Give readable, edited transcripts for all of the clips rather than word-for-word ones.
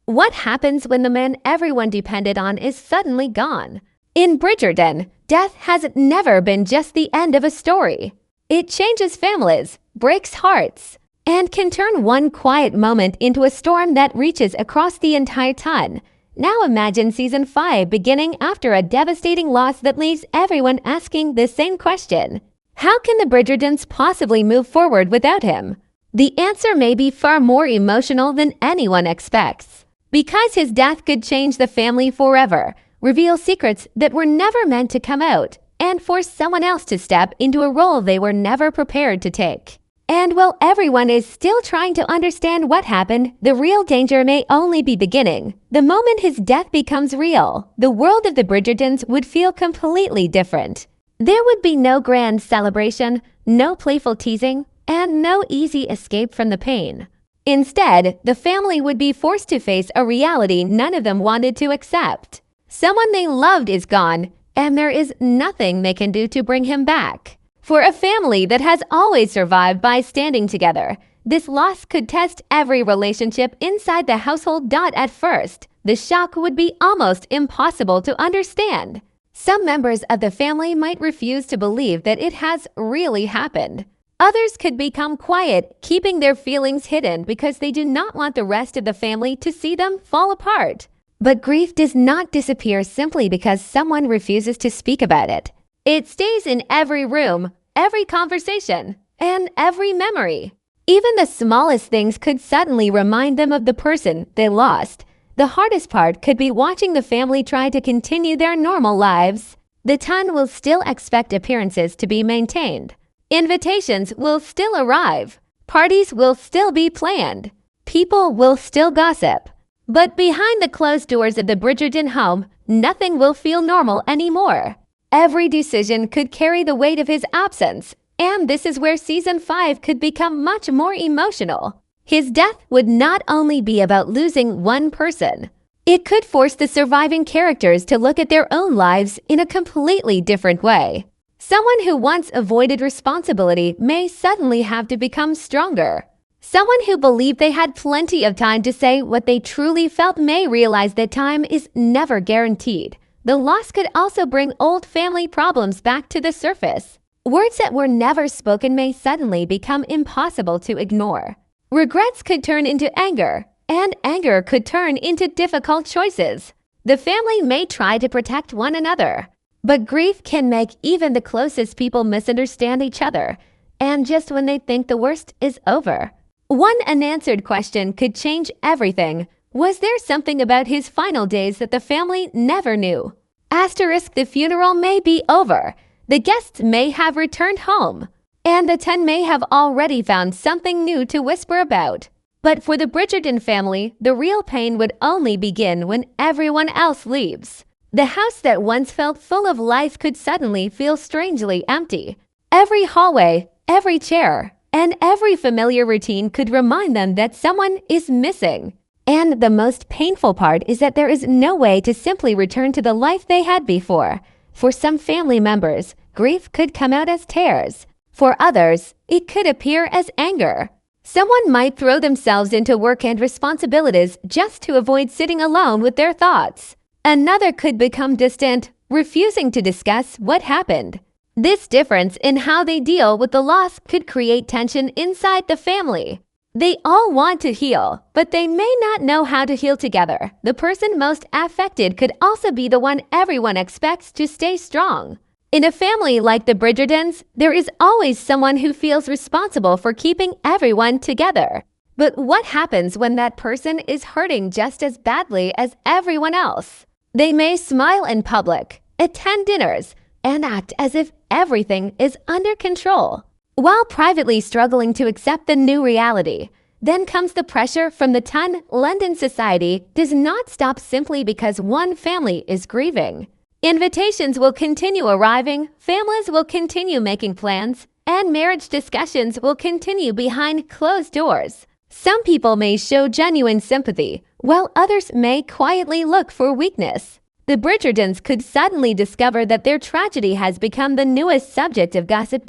What happens when the man everyone depended on is suddenly gone? In Bridgerton, death has never been just the end of a story. It changes families, breaks hearts, and can turn one quiet moment into a storm that reaches across the entire ton. Now imagine season 5 beginning after a devastating loss that leaves everyone asking the same question. How can the Bridgertons possibly move forward without him? The answer may be far more emotional than anyone expects. Because his death could change the family forever, reveal secrets that were never meant to come out, and force someone else to step into a role they were never prepared to take. And while everyone is still trying to understand what happened, the real danger may only be beginning. The moment his death becomes real, the world of the Bridgertons would feel completely different. There would be no grand celebration, no playful teasing, and no easy escape from the pain. Instead, the family would be forced to face a reality none of them wanted to accept. Someone they loved is gone, and there is nothing they can do to bring him back. For a family that has always survived by standing together, this loss could test every relationship inside the household. At first, the shock would be almost impossible to understand. Some members of the family might refuse to believe that it has really happened. Others could become quiet, keeping their feelings hidden because they do not want the rest of the family to see them fall apart. But grief does not disappear simply because someone refuses to speak about it. It stays in every room, every conversation, and every memory. Even the smallest things could suddenly remind them of the person they lost. The hardest part could be watching the family try to continue their normal lives. The ton will still expect appearances to be maintained. Invitations will still arrive. Parties will still be planned. People will still gossip. But behind the closed doors of the Bridgerton home, nothing will feel normal anymore. Every decision could carry the weight of his absence, and this is where season 5 could become much more emotional. His death would not only be about losing one person. It could force the surviving characters to look at their own lives in a completely different way. Someone who once avoided responsibility may suddenly have to become stronger. Someone who believed they had plenty of time to say what they truly felt may realize that time is never guaranteed. The loss could also bring old family problems back to the surface. Words that were never spoken may suddenly become impossible to ignore. Regrets could turn into anger, and anger could turn into difficult choices. The family may try to protect one another, but grief can make even the closest people misunderstand each other, and just when they think the worst is over. One unanswered question could change everything. Was there something about his final days that the family never knew? Asterisk, the funeral may be over. The guests may have returned home, and the 10 may have already found something new to whisper about. But for the Bridgerton family, the real pain would only begin when everyone else leaves. The house that once felt full of life could suddenly feel strangely empty. Every hallway, every chair, and every familiar routine could remind them that someone is missing. And the most painful part is that there is no way to simply return to the life they had before. For some family members, grief could come out as tears. For others, it could appear as anger. Someone might throw themselves into work and responsibilities just to avoid sitting alone with their thoughts. Another could become distant, refusing to discuss what happened. This difference in how they deal with the loss could create tension inside the family. They all want to heal, but they may not know how to heal together. The person most affected could also be the one everyone expects to stay strong. In a family like the Bridgertons, there is always someone who feels responsible for keeping everyone together. But what happens when that person is hurting just as badly as everyone else? They may smile in public, attend dinners, and act as if everything is under control, while privately struggling to accept the new reality. Then comes the pressure from the ton. London society does not stop simply because one family is grieving. Invitations will continue arriving, families will continue making plans, and marriage discussions will continue behind closed doors. Some people may show genuine sympathy, while others may quietly look for weakness. The Bridgertons could suddenly discover that their tragedy has become the newest subject of gossip.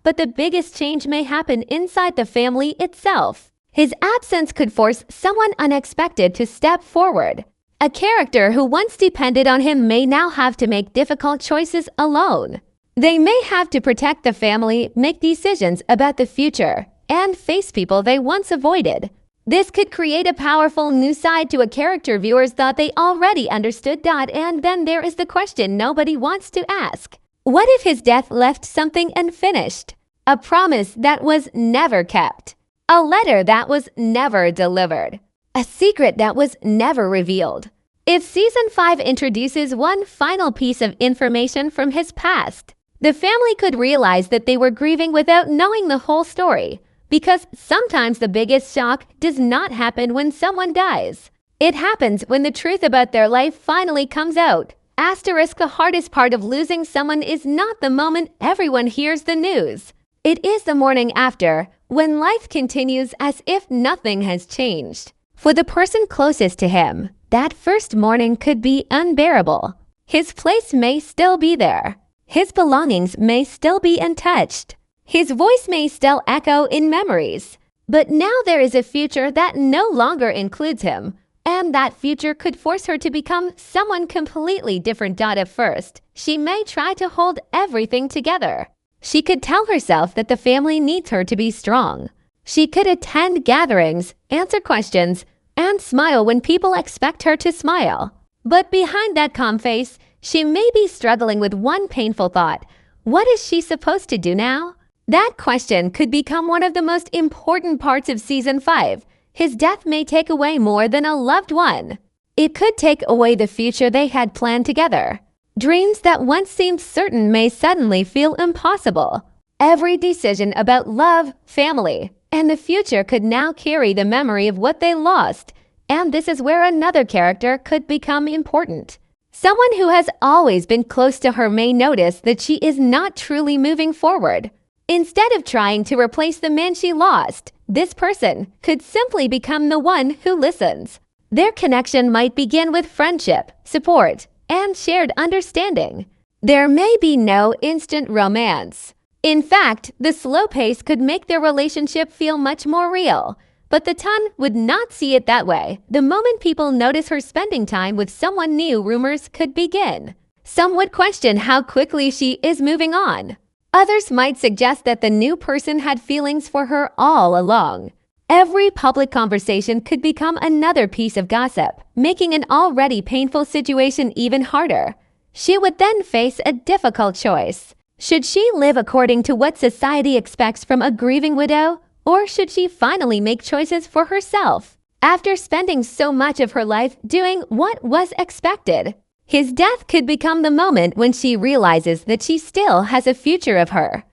But the biggest change may happen inside the family itself. His absence could force someone unexpected to step forward. A character who once depended on him may now have to make difficult choices alone. They may have to protect the family, make decisions about the future, and face people they once avoided. This could create a powerful new side to a character viewers thought they already understood. And then there is the question nobody wants to ask. What if his death left something unfinished? A promise that was never kept. A letter that was never delivered. A secret that was never revealed. If Season 5 introduces one final piece of information from his past, the family could realize that they were grieving without knowing the whole story, because sometimes the biggest shock does not happen when someone dies. It happens when the truth about their life finally comes out. Asterisk, the hardest part of losing someone is not the moment everyone hears the news. It is the morning after, when life continues as if nothing has changed. For the person closest to him, that first morning could be unbearable. His place may still be there. His belongings may still be untouched. His voice may still echo in memories. But now there is a future that no longer includes him, and that future could force her to become someone completely different. At first, she may try to hold everything together. She could tell herself that the family needs her to be strong. She could attend gatherings, answer questions, and smile when people expect her to smile. But behind that calm face, she may be struggling with one painful thought. What is she supposed to do now? That question could become one of the most important parts of Season 5. His death may take away more than a loved one. It could take away the future they had planned together. Dreams that once seemed certain may suddenly feel impossible. Every decision about love, family, and the future could now carry the memory of what they lost, and this is where another character could become important. Someone who has always been close to her may notice that she is not truly moving forward. Instead of trying to replace the man she lost, this person could simply become the one who listens. Their connection might begin with friendship, support, and shared understanding. There may be no instant romance. In fact, the slow pace could make their relationship feel much more real. But the Ton would not see it that way. The moment people notice her spending time with someone new, rumors could begin. Some would question how quickly she is moving on. Others might suggest that the new person had feelings for her all along. Every public conversation could become another piece of gossip, making an already painful situation even harder. She would then face a difficult choice. Should she live according to what society expects from a grieving widow, or should she finally make choices for herself? After spending so much of her life doing what was expected, his death could become the moment when she realizes that she still has a future of her.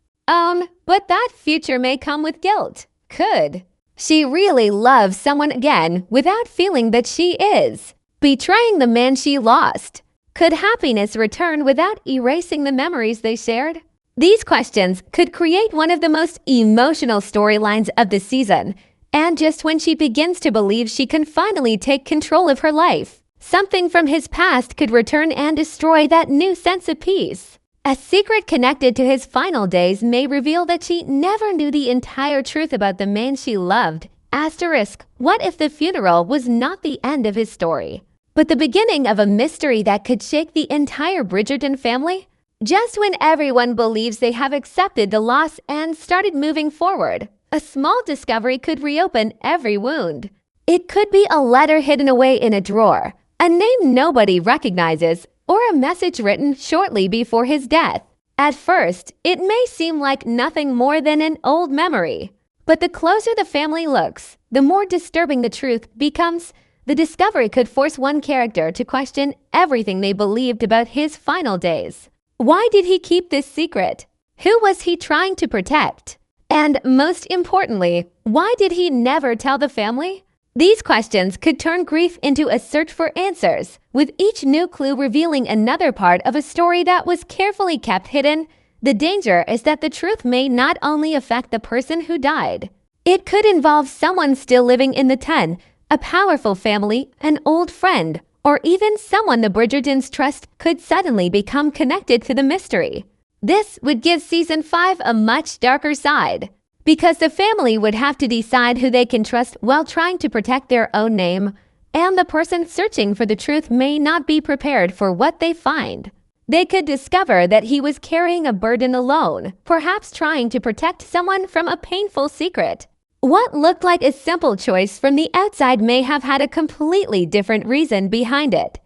But that future may come with guilt. Could she really love someone again without feeling that she is betraying the man she lost? Could happiness return without erasing the memories they shared? These questions could create one of the most emotional storylines of the season, and just when she begins to believe she can finally take control of her life, something from his past could return and destroy that new sense of peace. A secret connected to his final days may reveal that she never knew the entire truth about the man she loved. Asterisk, what if the funeral was not the end of his story, but the beginning of a mystery that could shake the entire Bridgerton family? Just when everyone believes they have accepted the loss and started moving forward, a small discovery could reopen every wound. It could be a letter hidden away in a drawer, a name nobody recognizes, or a message written shortly before his death. At first, it may seem like nothing more than an old memory, but the closer the family looks, the more disturbing the truth becomes. The discovery could force one character to question everything they believed about his final days. Why did he keep this secret? Who was he trying to protect? And most importantly, why did he never tell the family? These questions could turn grief into a search for answers, with each new clue revealing another part of a story that was carefully kept hidden. The danger is that the truth may not only affect the person who died. It could involve someone still living in the Ton, a powerful family, an old friend, or even someone the Bridgertons trust could suddenly become connected to the mystery. This would give Season 5 a much darker side. because the family would have to decide who they can trust while trying to protect their own name, and the person searching for the truth may not be prepared for what they find. They could discover that he was carrying a burden alone, perhaps trying to protect someone from a painful secret. What looked like a simple choice from the outside may have had a completely different reason behind it.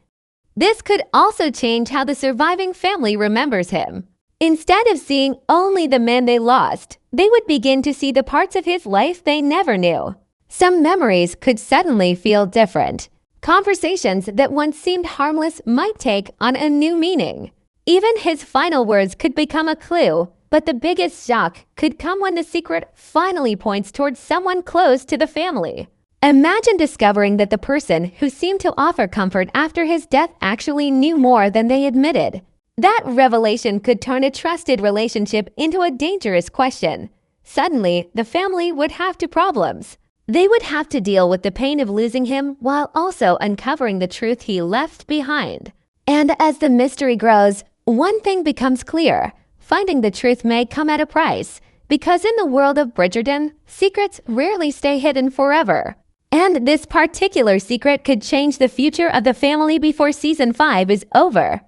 This could also change how the surviving family remembers him. Instead of seeing only the men they lost, they would begin to see the parts of his life they never knew. Some memories could suddenly feel different. Conversations that once seemed harmless might take on a new meaning. Even his final words could become a clue, but the biggest shock could come when the secret finally points towards someone close to the family. Imagine discovering that the person who seemed to offer comfort after his death actually knew more than they admitted. That revelation could turn a trusted relationship into a dangerous question. Suddenly, the family would have two problems. They would have to deal with the pain of losing him while also uncovering the truth he left behind. And as the mystery grows, one thing becomes clear. Finding the truth may come at a price, because in the world of Bridgerton, secrets rarely stay hidden forever. And this particular secret could change the future of the family before season 5 is over.